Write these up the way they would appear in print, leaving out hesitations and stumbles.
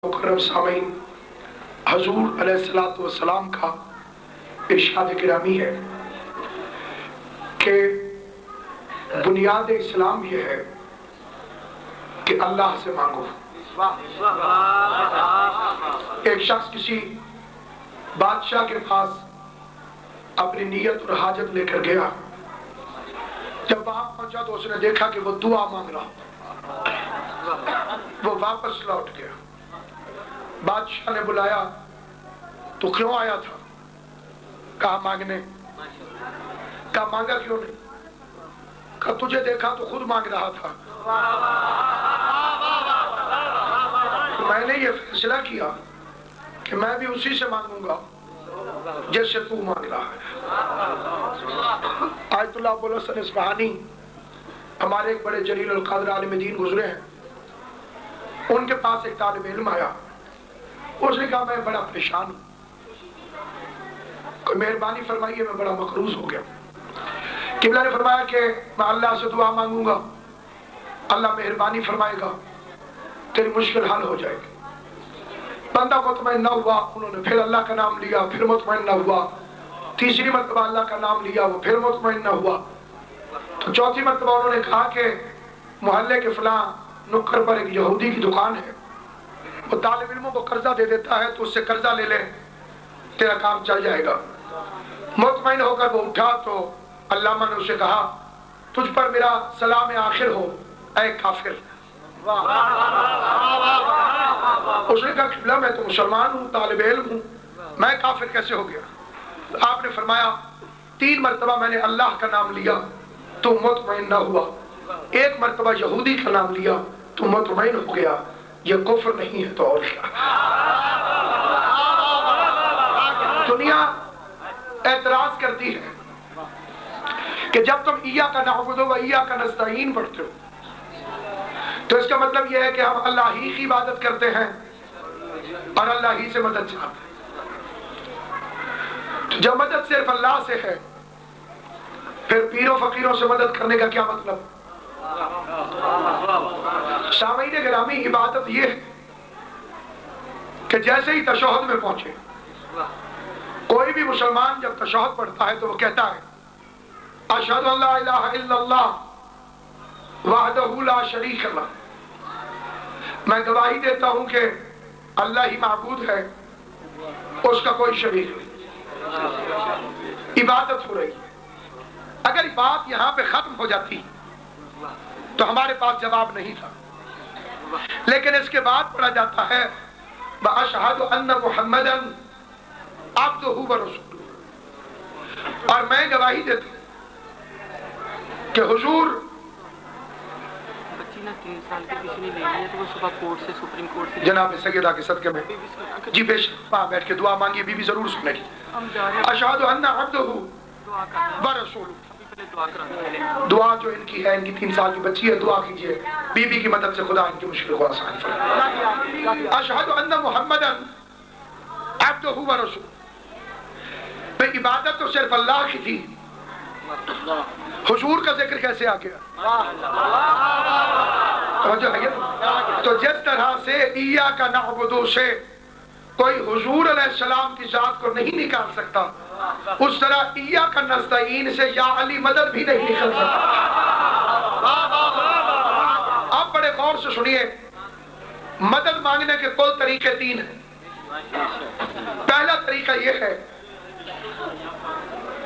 مکرم سامعین، حضور علیہ السلام کا ارشاد گرامی ہے کہ بنیاد اسلام یہ ہے کہ اللہ سے مانگو۔ ایک شخص کسی بادشاہ کے پاس اپنی نیت اور حاجت لے کر گیا۔ جب وہاں پہنچا تو اس نے دیکھا کہ وہ دعا مانگ رہا، وہ واپس لوٹ گیا۔ بادشاہ نے بلایا تو کیوں آیا تھا؟ کہا مانگنے۔ کہا مانگا کیوں نہیں؟ کہا تجھے دیکھا تو خود مانگ رہا تھا، میں نے یہ فیصلہ کیا کہ میں بھی اسی سے مانگوں گا جس سے تو مانگ رہا ہے۔ آیت اللہ ابو الحسن اصفہانی ہمارے ایک بڑے جلیل القدر عالم دین گزرے ہیں، ان کے پاس ایک طالب علم آیا۔ اس نے کہا میں بڑا پریشان ہوں، کوئی مہربانی فرمائیے، میں بڑا مقروض ہو گیا۔ قبلہ نے فرمایا کہ میں اللہ سے دعا مانگوں گا، اللہ مہربانی فرمائے گا، تیری مشکل حل ہو جائے گی۔ بندہ مطمئن نہ ہوا، انہوں نے پھر اللہ کا نام لیا، پھر مطمئن نہ ہوا۔ تیسری مرتبہ اللہ کا نام لیا، وہ پھر مطمئن نہ ہوا۔ تو چوتھی مرتبہ انہوں نے کہا کہ محلے کے فلاں نکڑ پر ایک یہودی کی دکان ہے، وہ طالب علموں کو قرضہ دے دیتا ہے، تو اس سے قرضہ لے لے، تیرا کام چل جائے گا۔ مطمئن ہو کر وہ اٹھا تو علامہ نے اسے کہا تجھ پر میرا سلام آخر ہو اے کافر۔ اس نے کہا قبلہ میں تو مسلمان ہوں، طالب علم ہوں، میں کافر کیسے ہو گیا؟ آپ نے فرمایا 3 مرتبہ میں نے اللہ کا نام لیا تو مطمئن نہ ہوا، 1 مرتبہ یہودی کا نام لیا تو مطمئن ہو گیا، یہ کفر نہیں ہے تو اور کیا؟ دنیا اعتراض کرتی ہے کہ جب تم ایاک نعبد و ایاک نستعین پڑھتے ہو تو اس کا مطلب یہ ہے کہ ہم اللہ ہی کی عبادت کرتے ہیں اور اللہ ہی سے مدد چاہتے ہیں۔ تو جب مدد صرف اللہ سے ہے، پھر پیروں فقیروں سے مدد کرنے کا کیا مطلب؟ سامعین گرامی، عبادت یہ ہے کہ جیسے ہی تشہد میں پہنچے، کوئی بھی مسلمان جب تشہد پڑھتا ہے تو وہ کہتا ہے اشہد ان لا الہ الا اللہ وحدہ لا شریک لہ، میں گواہی دیتا ہوں کہ اللہ ہی معبود ہے، اس کا کوئی شریک نہیں۔ عبادت ہو رہی ہے۔ اگر بات یہاں پہ ختم ہو جاتی تو ہمارے پاس جواب نہیں تھا، لیکن اس کے بعد پڑھا جاتا ہے وَأَشْهَدُ أَنَّ مُحَمَّدًا عَبْدُهُ وَرَسُولُهُ، اور میں گواہی دیتا ہوں کہ حضور جناب سیدہ کے صدقے میں جی بے شک بیٹھ کے دعا مانگیے، بی بی ضرور سنے گی۔ اشہد ان عبدہ ورسولہ، دعا جو ان کی ہے، ان کی 3 سال کی بچی ہے، دعا کیجئے بی بی کی مدد سے خدا ان کی مشکل کو آسان فرمائے۔ اشہد ان محمدا عبدہ ورسولہ، بھئی عبادت تو صرف اللہ کی تھی، حضور کا ذکر کیسے آ گیا؟ تو جس طرح سے ایاک نعبد سے کوئی حضور علیہ السلام کی ذات کو نہیں نکال سکتا، اس طرح ایاک نستعین سے یا علی مدد بھی نہیں نکل سکتا۔ آپ بڑے غور سے سنیے، مدد مانگنے کے کل طریقے 3 ہیں۔ پہلا طریقہ یہ ہے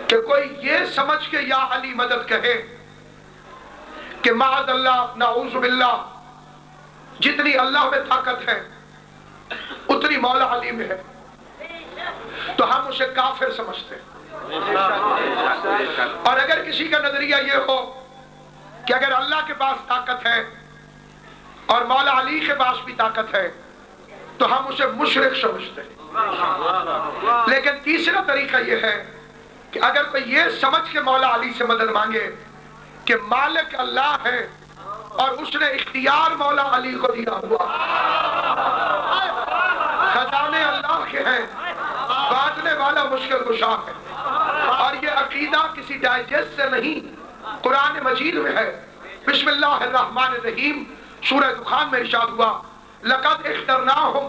کہ کوئی یہ سمجھ کے یا علی مدد کہے کہ معاذ اللہ نعوذ باللہ، جتنی اللہ میں طاقت ہے اتنی مولا علی میں ہے، تو ہم اسے کافر سمجھتے ہیں۔ اور اگر کسی کا نظریہ یہ ہو کہ اگر اللہ کے پاس طاقت ہے اور مولا علی کے پاس بھی طاقت ہے تو ہم اسے مشرک سمجھتے ہیں۔ لیکن تیسرا طریقہ یہ ہے کہ اگر کوئی یہ سمجھ کے مولا علی سے مدد مانگے کہ مالک اللہ ہے اور اس نے اختیار مولا علی کو دیا ہوا، خزانے اللہ کے ہیں، بانٹنے والا مشکل کشا ہے، اور یہ عقیدہ کسی ڈائجسٹ سے نہیں، قرآن مجید میں ہے۔ بسم اللہ الرحمن الرحیم، سورہ دخان میں ارشاد ہوا لَقَدْ اخْتَرْنَاهُمْ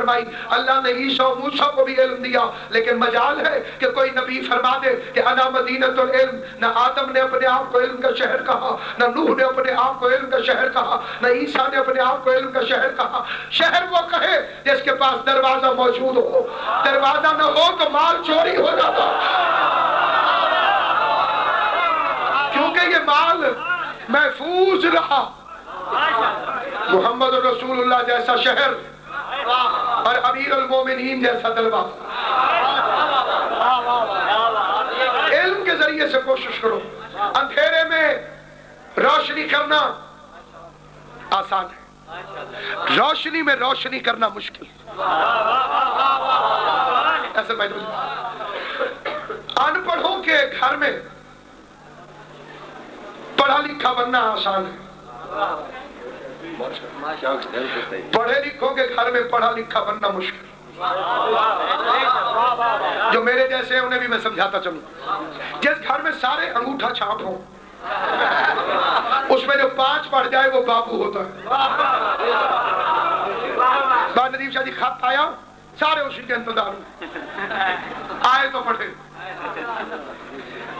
فرمائی اللہ نے عیسیٰ و موسیٰ کو بھی علم دیا، لیکن مجال ہے کہ کوئی نبی فرما دے کہ انا مدینۃ العلم۔ نہ آدم نے اپنے آپ کو علم کا شہر کہا، نہ نوح نے اپنے آپ کو علم کا شہر کہا، نہ عیسیٰ نے اپنے آپ کو علم کا شہر کہا۔ شہر وہ کہے جس کے پاس دروازہ موجود ہو، دروازہ نہ ہو تو مال چوری ہو جاتا، کیونکہ یہ مال محفوظ رہا۔ محمد رسول اللہ جیسا شہر اور امیر المومنین جیسا دروازہ۔ علم کے ذریعے سے کوشش کرو، اندھیرے میں روشنی کرنا آسان ہے، روشنی میں روشنی کرنا مشکل۔ ایسے میں ان پڑھوں کے گھر میں پڑھا لکھا بننا آسان ہے، پڑھے لکھوں کے گھر میں پڑھا لکھا بننا مشکل۔ جو میرے جیسے ہیں انہیں بھی میں سمجھاتا چلوں، جس گھر میں سارے انگوٹھا چھاپ ہوں اس میں جو 5 پڑھ جائے وہ بابو ہوتا ہے۔ بعد ندیم شاہ جی خط آیا، سارے اسی کے انتظار میں آئے تو پڑھے۔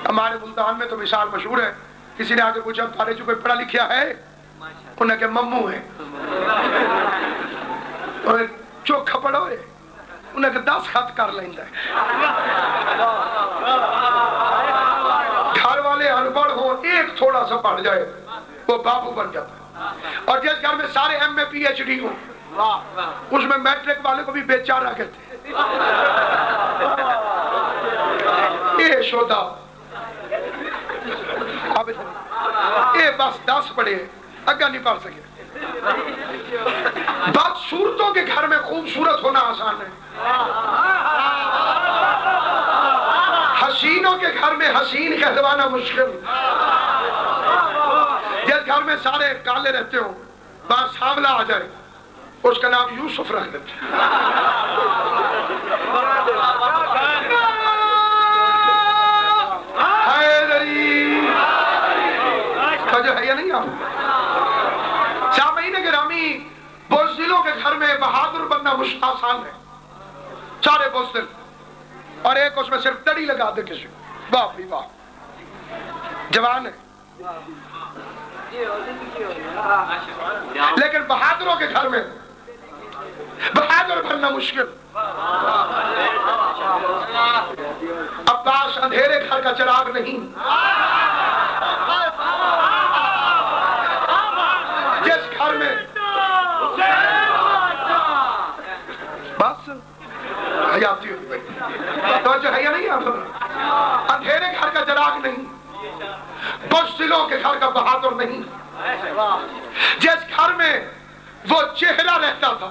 ہمارے ملتان میں تو مثال مشہور ہے، کسی نے آگے پوچھا تارے جو کوئی پڑھا لکھیا ہے، انہوں نے کہا ممو ہے، انہیں چوکھا پڑھو ہے، انہیں کہا 10 خط کر لیندہ ہے۔ گھر والے انپڑھ ہوں، ایک تھوڑا سا پڑھ جائے وہ بابو بن جاتا ہے۔ اور جس گھر میں سارے ایم اے پی ایچ ڈی ہوں اس میں میٹرک والے کو بھی بیچارہ کہتے ہیں۔ اے شودا اے بس 10 پڑھے اگا نہیں پڑھ سکے۔ بدصورتوں کے گھر میں خوبصورت ہونا آسان ہے، حسینوں کے گھر میں حسین کہلوانا مشکل۔ جس گھر میں سارے کالے رہتے ہوں باہر سانولا آ جائے اس کا نام یوسف رکھ دیتے ہیں۔ جو ہے یا نہیں آپ سامعین گرامی، بزدلوں کے گھر میں بہادر بننا آسان ہے، سارے بزدل اور ایک اس میں صرف دڑی لگا دے کسی کو، واہ بھی واہ جوان ہے، لیکن بہادروں کے گھر میں بہادر بننا مشکل۔ عباس اندھیرے گھر کا چراغ نہیں، جس گھر میں بس حیاتی ہوئی تو جو ہے یا نہیں آپ، اندھیرے گھر کا چراغ نہیں، بزدلوں کے گھر کا بہادر نہیں، جس گھر میں وہ چہرہ رہتا تھا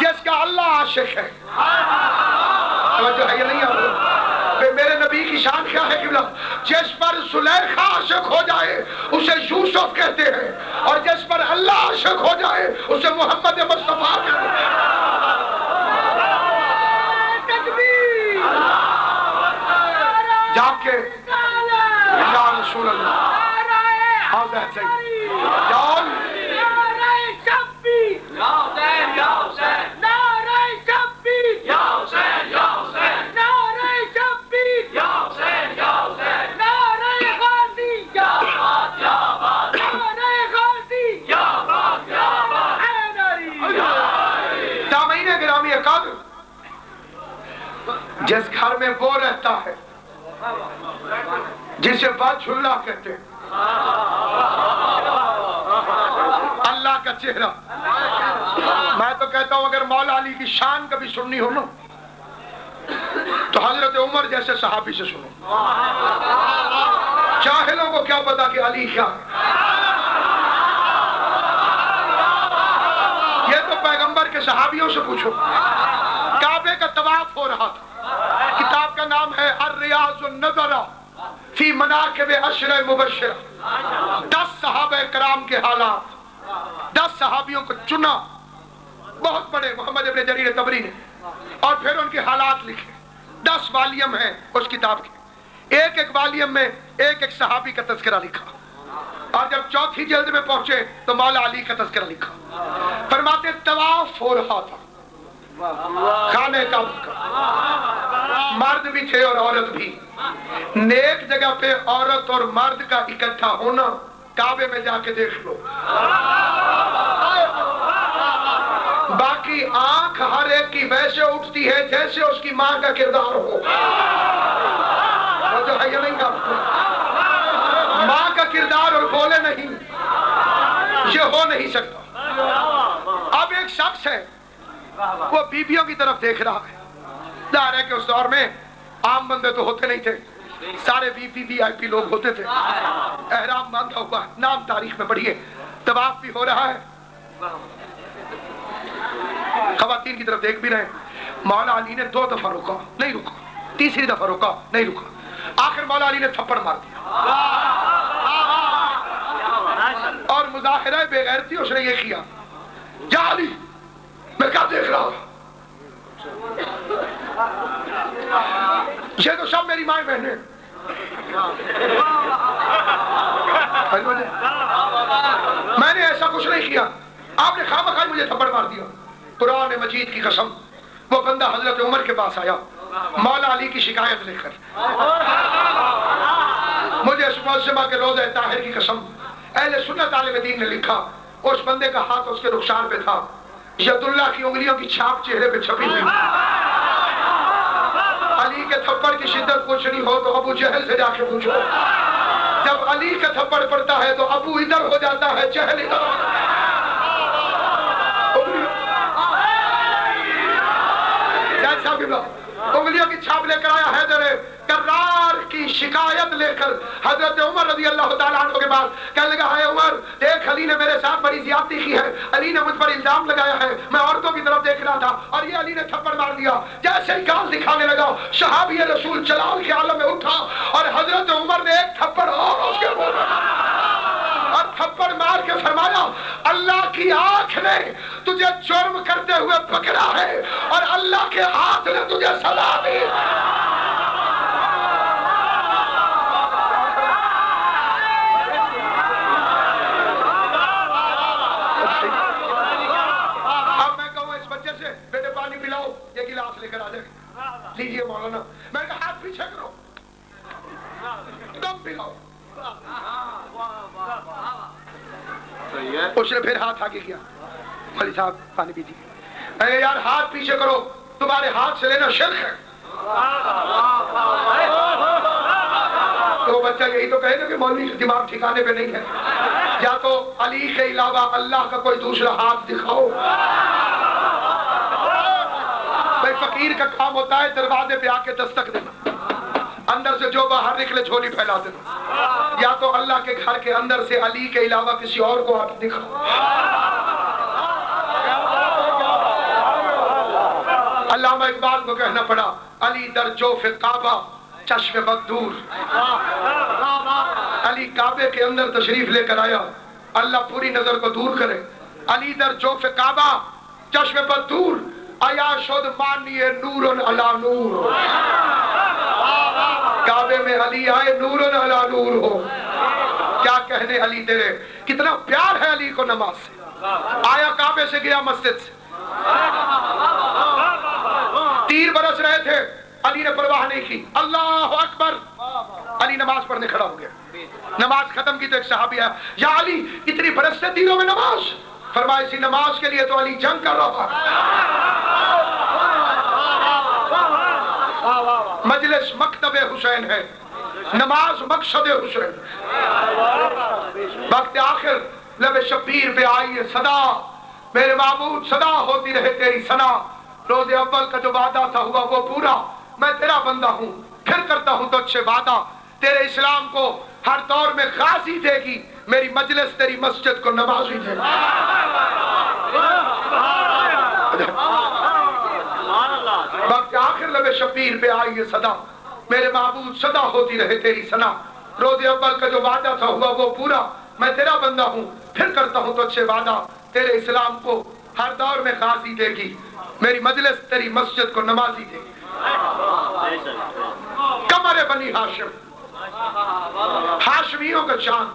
جس کا اللہ عاشق ہے، جو ہے یا نہیں آپ۔ میرے نبی کی شان کیا ہے قبلہ، جس پر زلیخا عاشق ہو جائے اسے یوسف کہتے ہیں، اور جس پر اللہ عاشق ہو جائے اسے محمد مصطفیٰ کہتے ہیں۔ جا کے یا رسول اللہ جس گھر میں وہ رہتا ہے جسے وجہ اللہ کہتے ہیں، اللہ کا چہرہ۔ میں تو کہتا ہوں اگر مولا علی کی شان کبھی سننی ہو نا تو حضرت عمر جیسے صحابی سے سنو، جاہلوں کو کیا پتا کہ علی کیا ہے۔ یہ تو پیغمبر کے صحابیوں سے پوچھو۔ کعبے کا طواف ہو رہا تھا، کتاب کا نام ہے الریاض النظرہ فی مناقب عشر مبشرہ، 10 صحابہ کرام کے حالات، 10 صحابیوں کو چنا، بہت بڑے محمد ابن جریر طبری نے، اور پھر ان کے حالات لکھے، 10 والیم ہیں اس کتاب کے، ایک ایک والیم میں ایک ایک صحابی کا تذکرہ لکھا، اور جب 4تھی جلد میں پہنچے تو مولا علی کا تذکرہ لکھا۔ فرماتے طواف ہو رہا تھا، خانہ کعبہ کا، مرد بھی تھے اور عورت بھی۔ نیک جگہ پہ عورت اور مرد کا اکٹھا ہونا کعبے میں جا کے دیکھ لو۔ باقی آنکھ ہر ایک کی ویسے اٹھتی ہے جیسے اس کی ماں کا کردار ہو۔ وہ جو ہے یہ نہیں آپ کو ماں کا کردار اور بولے نہیں، یہ ہو نہیں سکتا۔ اب ایک شخص ہے وہ بیویوں کی طرف دیکھ رہا ہے۔ ظاہر ہے کہ اس دور میں عام بندے تو ہوتے نہیں تھے، سارے VIP لوگ ہوتے تھے۔ احرام باندھا ہوا ہے، نام تاریخ میں پڑھیے، طواف بھی ہو رہا ہے، خواتین کی طرف دیکھ بھی رہے ہیں۔ مولا علی نے 2 دفعہ روکا، نہیں رکا، تیسری دفعہ روکا، نہیں رکا، آخر مولا علی نے تھپڑ مار دیا اور مظاہرہ بے غیرتی اس نے یہ کیا، جا علی میں کیا دیکھ رہا ہوں، یہ تو سب میری مائیں بہنیں، میں نے ایسا کچھ نہیں کیا، آپ نے خواہ مجھے تھپڑ مار دیا۔ قرآن مجید کی قسم، وہ بندہ حضرت عمر کے پاس آیا مولا علی کی شکایت لے کر، مجھے اس معظمہ کے روضہ طاہر کی قسم، اہل سنت عالم دین نے لکھا، اس بندے کا ہاتھ اس کے رخسار پہ تھا، ید اللہ کی انگلیوں کی چھاپ چہرے پہ چھپی ہوئی۔ علی کے تھپڑ کی شدت پوچھنی ہو تو ابو جہل سے جا کے پوچھو، جب علی کا تھپڑ پڑتا ہے تو ابو ادھر ہو جاتا ہے، جہل ادھر ہو جاتا ہے۔ انگلیوں کی چھاپ لے کر آیا حیدر کرار کی شکایت لے کر حضرت عمر رضی اللہ تعالیٰ عنہ کے پاس، کہنے لگا ہے عمر دیکھ علی نے میرے ساتھ بڑی زیادتی کی ہے، علی نے مجھ پر الزام لگایا ہے، میں عورتوں کی طرف دیکھ رہا تھا اور یہ علی نے تھپڑ مار دیا۔ جیسے ہی گال دکھانے لگا صحابی رسول جلال کے عالم میں اٹھا اور حضرت عمر نے ایک تھپڑ اور اس کے منہ میں اور تھپڑ مار کے فرمایا اللہ کی آنکھ نے تجھے جرم کرتے ہوئے پکڑا ہے اور اللہ کے ہاتھ نے تجھے سزا دی۔ اب میں کہوں اس بچے سے بیٹے پانی پلاؤ، یہ گلاس لے کر آ جائے، لیجیے مولانا، میں نے کہا ہاتھ پیچھے کرو، دم پلاؤ۔ اس نے پھر ہاتھ آگے کیا، مولوی صاحب پانی پیجیے، اے یار ہاتھ پیچھے کرو، تمہارے ہاتھ سے لینا شرک ہے۔ تو بچہ یہی تو کہے گا کہ مولوی کا دماغ ٹھکانے پہ نہیں ہے، یا تو علی کے علاوہ اللہ کا کوئی دوسرا ہاتھ دکھاؤ۔ بھائی فقیر کا کام ہوتا ہے دروازے پہ آ کے دستک دینا، اندر سے جو باہر نکلے جھولی پھیلا دینا، یا تو اللہ کے گھر کے اندر سے علی کے علاوہ کسی اور کو ہاتھ دکھاؤ۔ علامہ اقبال کو کہنا پڑا علی در جوف کعبہ چشم بد دور، علی کعبے کے اندر تشریف لے کر آیا، اللہ پوری نظر کو دور کرے۔ علی در جوف کعبہ چشم بد دور، آیا شد مانی نور علی نور، کعبے میں علی آئے نور علی نور ہو۔ کیا کہنے علی تیرے، کتنا پیار ہے علی کو نماز سے، آیا کعبے سے گیا مسجد سے، تیر برس رہے تھے، علی نے پرواہ نہیں کی، اللہ اکبر، علی نماز پڑھنے کھڑا ہو گیا، نماز ختم کی تو ایک صحابی ہے، یا علی اتنی برستے تیروں میں نماز، فرمایا اسی نماز کے لیے تو علی جنگ کر رہا تھا۔ مجلس مکتب حسین ہے، نماز مقصد حسین۔ وقت آخر لب شبیر پہ آئی ہے صدا، میرے معبود صدا ہوتی رہے تیری ثنا، روز اول کا جو وعدہ تھا ہوا وہ پورا، میں تیرا بندہ ہوں پھر کرتا ہوں تو اچھے وعدہ، تیرے اسلام کو ہر دور میں غازی دے گی، میری مجلس تیری مسجد کو نمازی دے گی۔ وقت آخر لب شبیر پہ آئی ہے صدا، میرے معبود صدا ہوتی رہے تیری ثنا، روز اول کا جو وعدہ تھا ہوا وہ پورا، میں تیرا بندہ ہوں پھر کرتا ہوں تو اچھے وعدہ، تیرے اسلام کو ہر دور میں غازی دے گی، میری مجلس تیری مسجد کو نمازی دے گی۔ قمر بنی ہاشم، ہاشمیوں کا چاند۔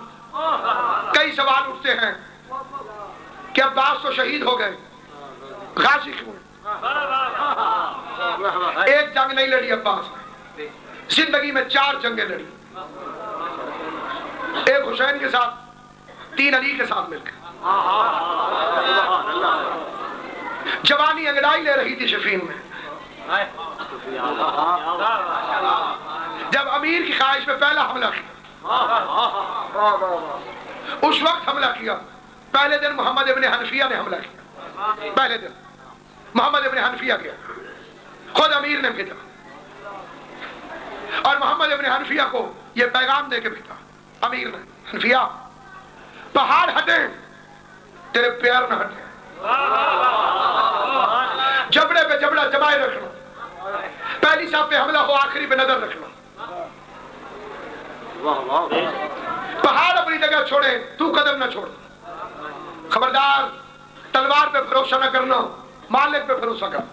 کئی سوال اٹھتے ہیں کہ عباس تو شہید ہو گئے، غازی کیوں ہیں؟ ایک جنگ نہیں لڑی عباس نے، زندگی میں 4 جنگیں لڑی، ایک حسین کے ساتھ، 3 علی کے ساتھ مل کے۔ جوانی انگڑائی لے رہی تھی صفین میں، جب امیر کی خواہش میں پہلا حملہ کیا، اس وقت حملہ کیا، پہلے دن محمد ابن حنفیہ نے حملہ کیا، پہلے دن محمد ابن حنفیہ کیا، خود امیر نے بھیجا، اور محمد ابن حنفیہ کو یہ پیغام دے کے بھیجا امیر نے، حنفیہ پہاڑ ہٹیں تیرے پیر نہ ہٹیں، جبڑے پہ جبڑا جمائے رکھنا، پہلی صاحب پہ حملہ ہو آخری پہ نظر رکھنا، پہاڑ اپنی جگہ چھوڑے تو قدم نہ چھوڑ، خبردار تلوار پہ بھروسہ نہ کرنا، مالک پہ بھروسہ کرنا۔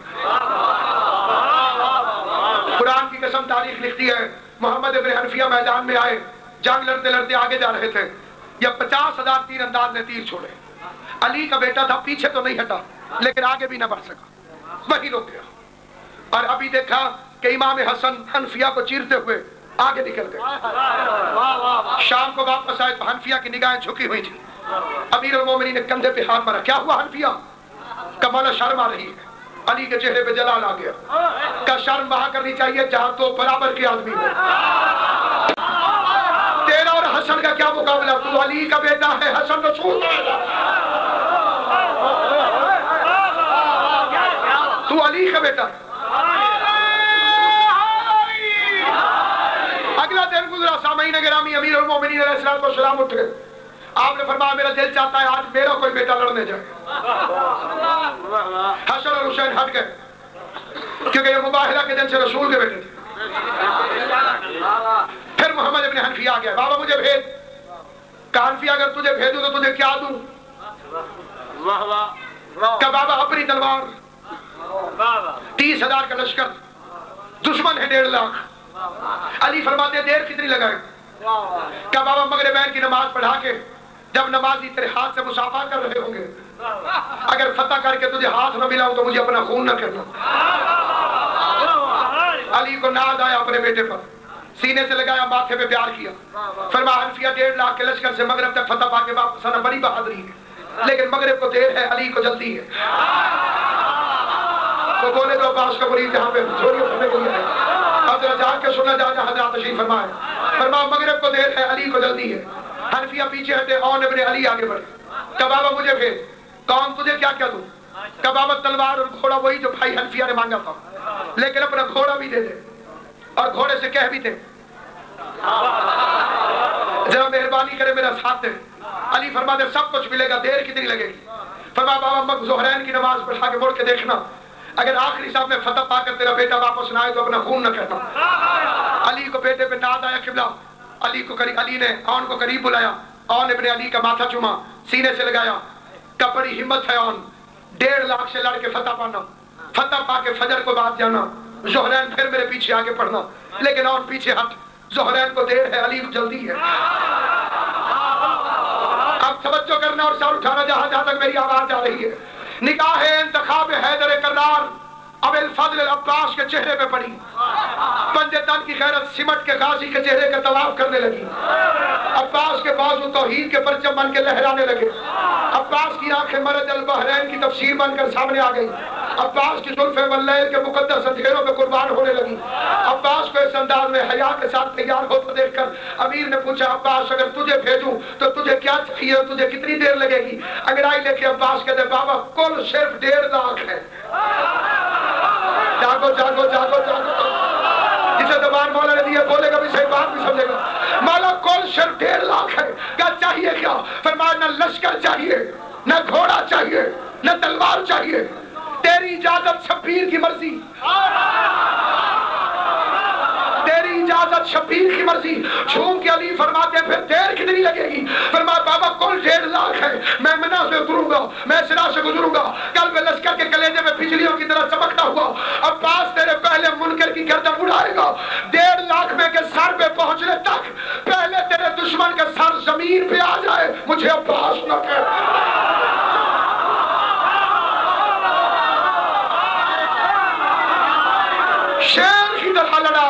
قرآن کی قسم تاریخ لکھتی ہے محمد ابن حنفیہ میدان میں آئے، جنگ لڑتے لڑتے آگے جا رہے تھے، یا 50,000 تیر انداز نے تیر چھوڑے، علی کا بیٹا تھا، پیچھے تو نہیں ہٹا لیکن آگے بھی نہ بڑھ سکا، وہی رک گیا، اور ابھی دیکھا کہ امام حسن حنفیہ کو چیرتے ہوئے آگے نکل گئے، شام کو واپس آئے تو حنفیہ کی نگاہیں جھکی ہوئی تھی، امیر المومنین نے کندھے پہ ہاتھ مارا، کیا ہوا حنفیہ؟ کمالا شرم آ رہی ہے، علی کے چہرے پہ جلال آ گیا، کہ شرم وہاں کرنی چاہیے جہاں تو برابر کے آدمی ہو، تیرا اور حسن کا کیا مقابلہ، تو علی کا بیٹا ہے، حسن رسول تو علی کا بیٹا ہے۔ اگلا دن گزرا، سامعین گرامی، امیر المومنین علیہ السلام اٹھ گئے، آپ نے فرمایا میرا دل چاہتا ہے آج میرا کوئی بیٹا لڑنے جائے، حسن اور حسین ہٹ گئے کیونکہ یہ مباہلہ کے دن سے رسول کے بیٹے تھے۔ پھر محمد ابن حنفیہ آ گیا، بابا مجھے بھیج، کہا حنفیہ اگر تجھے بھیجوں تو تجھے کیا دوں؟ کہ بابا اپنی تلوار، 30,000 کا لشکر، دشمن ہے 1.5 لاکھ۔ علی فرماتے دیر کتنی لگائے؟ کہ بابا مغربین کی نماز پڑھا کے جب نمازی تیرے ہاتھ سے مصافحہ کر رہے ہوں گے، اگر فتح کر کے تجھے ہاتھ نہ ملاؤں تو مجھے اپنا خون نہ کرنا۔ علی کو ناز آیا اپنے بیٹے پر، سینے سے لگایا، ماتھے پہ پیار کیا، فرمایا حنفیہ 1.5 لاکھ کے لشکر سے مغرب تک فتح پا کے واپس آنا بڑی بہادری ہے، لیکن مغرب کو دیر ہے، علی کو جلدی ہے۔ تو بولے تو عباس کا مرید یہاں پہ جھولیوں پھرنے کے لیے ہے، اب ذرا جان کے سننا جا حضرات تشریف فرمائے، فرمایا مغرب کو دیر ہے، علی کو جلدی ہے۔ حنفیہ پیچھے ہٹے، اون ابن علی آگے بڑھے، کہ بابا مجھے بھیج، کون تجھے کیا کیا دوں؟ کہ بابا تلوار اور گھوڑا وہی جو بھائی حنفیہ نے مانگا تھا، لیکن اپنا گھوڑا بھی دے دے، اور گھوڑے سے کہہ بھی دے ذرا مہربانی کرے میرا ساتھ دے۔ علی فرماتے سب کچھ ملے گا، دیر کتنی لگے گی؟ فرمایا بابا ظہرین کی نماز پڑھا کے مڑ کے دیکھنا، اگر آخری صاحب میں فتح پا کر تیرا بیٹا واپس نہ آئے تو اپنا خون نہ کرنا۔ علی کو بیٹے پہ ناز آیا، قبلہ علی نے اون کو قریب بلایا، اون ابن علی کا ماتھا چوما، سینے سے لگایا، کہ بڑی ہمت ہے اون، 1.5 لاکھ سے لڑ کے فتح پانا، فتح پا کے فجر کو بعد جانا، ظہرین پھر میرے پیچھے آگے پڑھنا، لیکن اون پیچھے ہٹ، ظہرین کو دیر ہے، علی کو جلدی ہے۔ اب توجہ کرنا اور سر اٹھانا جہاں جہاں تک میری آواز جا رہی ہے۔ نگاہ انتخاب حیدر کرار ابو الفضل العباس کے چہرے پہ پڑی، پنجے تن کی غیرت سمٹ کے غازی کے چہرے کا طواف کرنے لگی، عباس کے بازو توحید کے پرچم بن کے لہرانے لگے، عباس کی آنکھیں مرج البحرین کی تفسیر بن کر سامنے آ گئی، عباس کی زلفیں واللیل کے مقدس اندھیروں میں قربان ہونے لگی۔ عباس کو اس انداز میں حیا کے ساتھ تیار ہوتا دیکھ کر امیر نے پوچھا عباس اگر تجھے بھیجوں تو تجھے کیا چاہیے، تجھے کتنی دیر لگے گی؟ انگڑائی لے کے عباس کہتے بابا کل صرف 1.5 لاکھ ہے۔ جاگو جاگو جاگو جاگو، جسے زبان مولا نے دی ہے بولے گا بھی صحیح، بات بھی سمجھے گا۔ مولا کل صرف 1.5 لاکھ ہے، کیا چاہیے؟ کیا؟ فرمایا نہ لشکر چاہیے، نہ گھوڑا چاہیے، نہ تلوار چاہیے، تیری اجازت شبیر کی مرضی، تیری اجازت شبیر کی مرضی۔ جھوم کے علی فرماتے ہیں پھر دیر کتنی لگے گی؟ فرمایا بابا کل 1.5 لاکھ ہے، میں منہ سے اتروں گا، میں سرا سے گزروں گا، کل میں لشکر کے کلیجے میں بجلیوں کی طرح چمکتا ہوا عباس تیرے پہلے منکر کی گردن اڑائے گا۔ 1.5 لاکھ میں کے سر پہ پہنچنے تک پہلے تیرے دشمن کا سر زمین پہ آ جائے، مجھے عباس نہ کہہ۔